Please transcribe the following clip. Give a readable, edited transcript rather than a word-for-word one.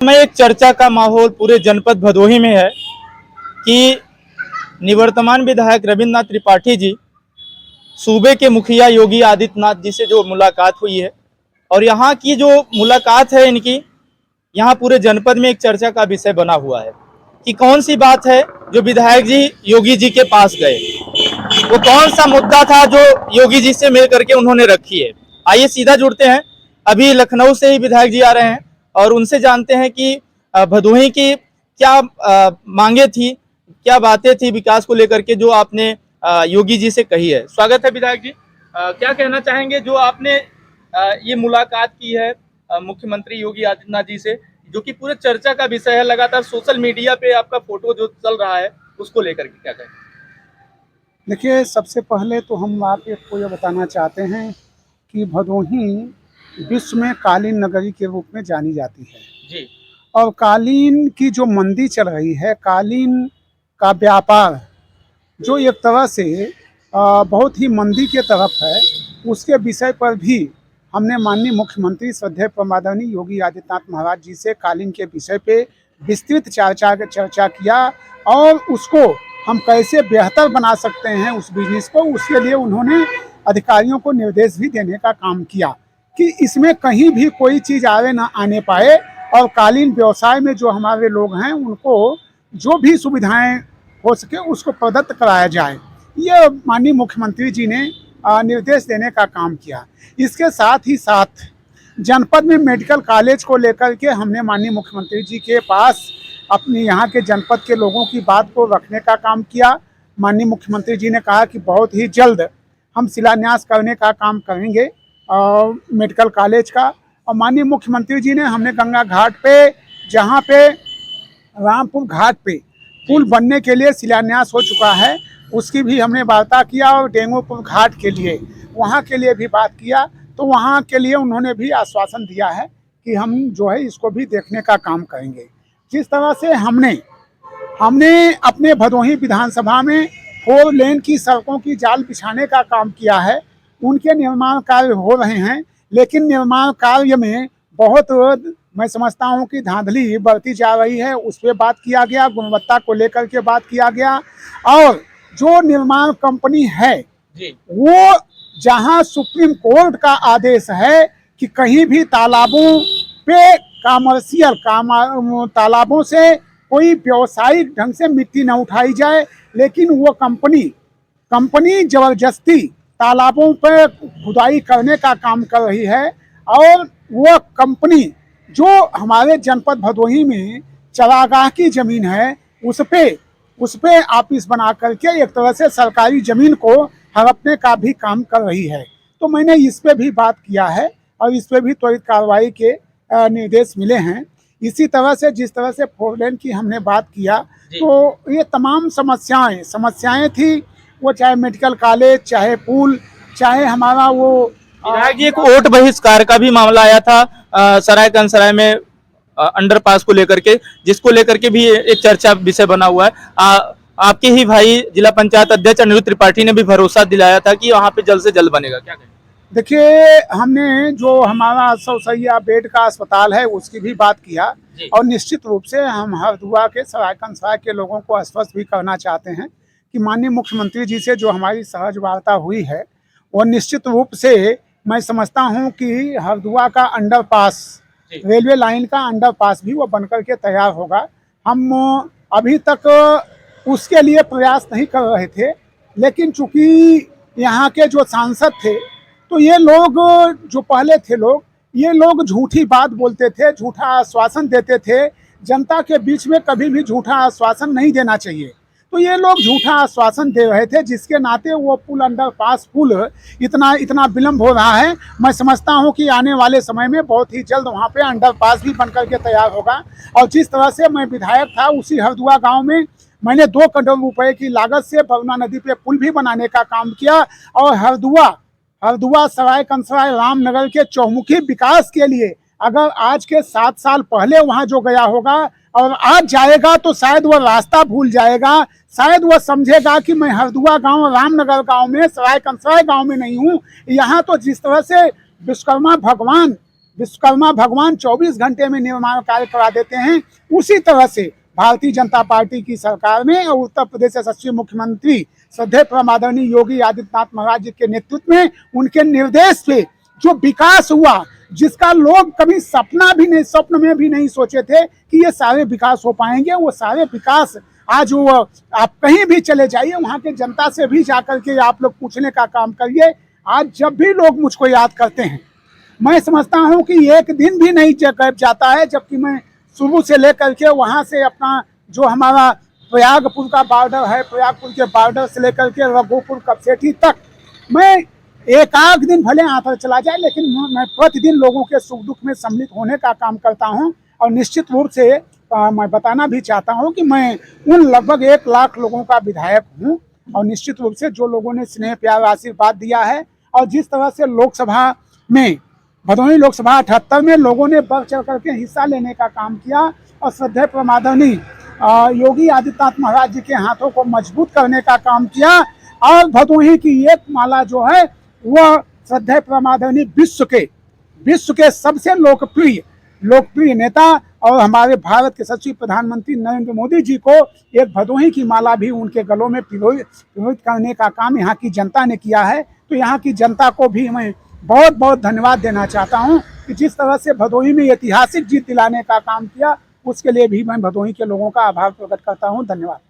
में एक चर्चा का माहौल पूरे जनपद भदोही में है कि निवर्तमान विधायक रविंद्रनाथ त्रिपाठी जी सूबे के मुखिया योगी आदित्यनाथ जी से जो मुलाकात हुई है और यहाँ की जो मुलाकात है इनकी, यहाँ पूरे जनपद में एक चर्चा का विषय बना हुआ है कि कौन सी बात है जो विधायक जी योगी जी के पास गए, वो कौन सा मुद्दा था जो योगी जी से मिल करके उन्होंने रखी है। आइए सीधा जुड़ते हैं, अभी लखनऊ से ही विधायक जी आ रहे हैं और उनसे जानते हैं कि भदोही की क्या मांगे थी, क्या बातें थी विकास को लेकर के जो आपने योगी जी से कही है। स्वागत है विधायक जी। क्या कहना चाहेंगे जो आपने ये मुलाकात की है मुख्यमंत्री योगी आदित्यनाथ जी से, जो कि पूरे चर्चा का विषय है, लगातार सोशल मीडिया पे आपका फोटो जो चल रहा है उसको लेकर के क्या कहें? देखिए, सबसे पहले तो हम आपको ये बताना चाहते हैं कि भदोही विश्व में कालीन नगरी के रूप में जानी जाती है जी। और कालीन की जो मंदी चल रही है, कालीन का व्यापार जो एक तरह से बहुत ही मंदी के तरफ है, उसके विषय पर भी हमने माननीय मुख्यमंत्री श्रद्धेय प्रमादरणीय योगी आदित्यनाथ महाराज जी से कालीन के विषय पे विस्तृत चर्चा किया और उसको हम कैसे बेहतर बना सकते हैं उस बिजनेस को, उसके लिए उन्होंने अधिकारियों को निर्देश भी देने का काम किया कि इसमें कहीं भी कोई चीज़ आगे ना आने पाए और कालीन व्यवसाय में जो हमारे लोग हैं उनको जो भी सुविधाएं हो सके उसको प्रदत्त कराया जाए। ये माननीय मुख्यमंत्री जी ने निर्देश देने का काम किया। इसके साथ ही साथ जनपद में मेडिकल कॉलेज को लेकर के हमने माननीय मुख्यमंत्री जी के पास अपने यहाँ के जनपद के लोगों की बात को रखने का काम किया। माननीय मुख्यमंत्री जी ने कहा कि बहुत ही जल्द हम शिलान्यास करने का काम करेंगे मेडिकल कॉलेज का। और माननीय मुख्यमंत्री जी ने हमने गंगा घाट पे, जहाँ पे रामपुर घाट पे पुल बनने के लिए शिलान्यास हो चुका है, उसकी भी हमने वार्ता किया और डेंगूपुर घाट के लिए वहाँ के लिए भी बात किया। तो वहाँ के लिए उन्होंने भी आश्वासन दिया है कि हम जो है इसको भी देखने का काम करेंगे। जिस तरह से हमने अपने भदोही विधानसभा में 4 लेन की सड़कों की जाल बिछाने का काम किया है, उनके निर्माण कार्य हो रहे हैं, लेकिन निर्माण कार्य में बहुत मैं समझता हूं कि धांधली बढ़ती जा रही है। उस पर बात किया गया, गुणवत्ता को लेकर के बात किया गया। और जो निर्माण कंपनी है जी। वो जहां सुप्रीम कोर्ट का आदेश है कि कहीं भी तालाबों पे कमर्शियल तालाबों से कोई व्यावसायिक ढंग से मिट्टी न उठाई जाए, लेकिन वो कंपनी जबरदस्ती तालाबों पर खुदाई करने का काम कर रही है। और वो कंपनी जो हमारे जनपद भदोही में चरागाह की जमीन है उस पे ऑफिस बना करके एक तरह से सरकारी जमीन को हड़पने का भी काम कर रही है। तो मैंने इस पे भी बात किया है और इस पे भी त्वरित कार्रवाई के निर्देश मिले हैं। इसी तरह से जिस तरह से 4 लेन की हमने बात किया, तो ये तमाम समस्याएं थी, वो चाहे मेडिकल कॉलेज, चाहे पुल, चाहे हमारा वो विधायक जी एक वोट बहिष्कार का भी मामला आया था सराय कंसराय में अंडरपास को लेकर के, जिसको लेकर के भी एक चर्चा विषय बना हुआ है। आपके ही भाई जिला पंचायत अध्यक्ष अनिरुद्ध त्रिपाठी ने भी भरोसा दिलाया था कि वहाँ पे जल्द से जल्द बनेगा, क्या कहें? देखिए, हमने जो हमारा 100 सैया बेड का अस्पताल है उसकी भी बात किया और निश्चित रूप से हम हरदुआ के सराय कंसराय के लोगों को आश्वस्त भी करना चाहते हैं कि माननीय मुख्यमंत्री जी से जो हमारी सहज वार्ता हुई है वो निश्चित रूप से मैं समझता हूं कि हरदुआ का अंडरपास, रेलवे लाइन का अंडरपास भी वो बनकर के तैयार होगा। हम अभी तक उसके लिए प्रयास नहीं कर रहे थे, लेकिन चूंकि यहाँ के जो सांसद थे तो ये लोग जो पहले थे ये लोग झूठी बात बोलते थे, झूठा आश्वासन देते थे। जनता के बीच में कभी भी झूठा आश्वासन नहीं देना चाहिए, तो ये लोग झूठा आश्वासन दे रहे थे, जिसके नाते वो पुल अंडरपास पुल इतना विलम्ब हो रहा है। मैं समझता हूं कि आने वाले समय में बहुत ही जल्द वहां पे अंडरपास भी बनकर के तैयार होगा। और जिस तरह से मैं विधायक था, उसी हरदुआ गांव में मैंने 2 करोड़ रुपए की लागत से बरुना नदी पे पुल भी बनाने का काम किया और हरदुआ सराय कंसराय रामनगर के चौमुखी विकास के लिए अगर आज के 7 साल पहले वहां जो गया होगा और आज जाएगा तो शायद वह रास्ता भूल जाएगा, शायद वह समझेगा कि मैं हरदुआ गांव, रामनगर गांव में, सराय कंसराय गांव में नहीं हूं। यहाँ तो जिस तरह से विश्वकर्मा भगवान विश्वकर्मा भगवान 24 घंटे में निर्माण कार्य करा देते हैं, उसी तरह से भारतीय जनता पार्टी की सरकार में और उत्तर प्रदेश के यशस्वी मुख्यमंत्री श्रद्धेय परम आदरणीय योगी आदित्यनाथ महाराज जी के नेतृत्व में, उनके निर्देश पे जो विकास हुआ, जिसका लोग कभी स्वप्न में भी नहीं सोचे थे कि ये सारे विकास हो पाएंगे, वो सारे विकास आज वो आप कहीं भी चले जाइए, वहाँ के जनता से भी जाकर के आप लोग पूछने का काम करिए। आज जब भी लोग मुझको याद करते हैं, मैं समझता हूँ कि एक दिन भी नहीं जाता है जबकि मैं शुरू से लेकर के वहाँ से अपना जो हमारा प्रयागपुर का बॉर्डर है, प्रयागपुर के बॉर्डर से लेकर के रघुपुर कपसेठी तक, मैं एक आध दिन भले आकर चला जाए, लेकिन मैं प्रतिदिन लोगों के सुख दुख में सम्मिलित होने का काम करता हूं। और निश्चित रूप से मैं बताना भी चाहता हूं कि मैं उन लगभग 1 लाख लोगों का विधायक हूं, और निश्चित रूप से जो लोगों ने स्नेह प्यार आशीर्वाद दिया है, और जिस तरह से लोकसभा में, भदोही लोकसभा 78 में लोगों ने बढ़ चढ़ करके हिस्सा लेने का काम किया, और श्रद्धेय परम आदरणीय योगी आदित्यनाथ महाराज जी के हाथों को मजबूत करने का काम किया, और भदोही की एक माला जो है वह श्रद्धेय परम आदरणीय विश्व के सबसे लोकप्रिय नेता और हमारे भारत के यशस्वी प्रधानमंत्री नरेंद्र मोदी जी को एक भदोही की माला भी उनके गलों में पिरोहित करने का काम यहाँ की जनता ने किया है। तो यहाँ की जनता को भी मैं बहुत बहुत धन्यवाद देना चाहता हूँ कि जिस तरह से भदोही में ऐतिहासिक जीत दिलाने का काम किया, उसके लिए भी मैं भदोही के लोगों का आभार प्रकट करता हूँ। धन्यवाद।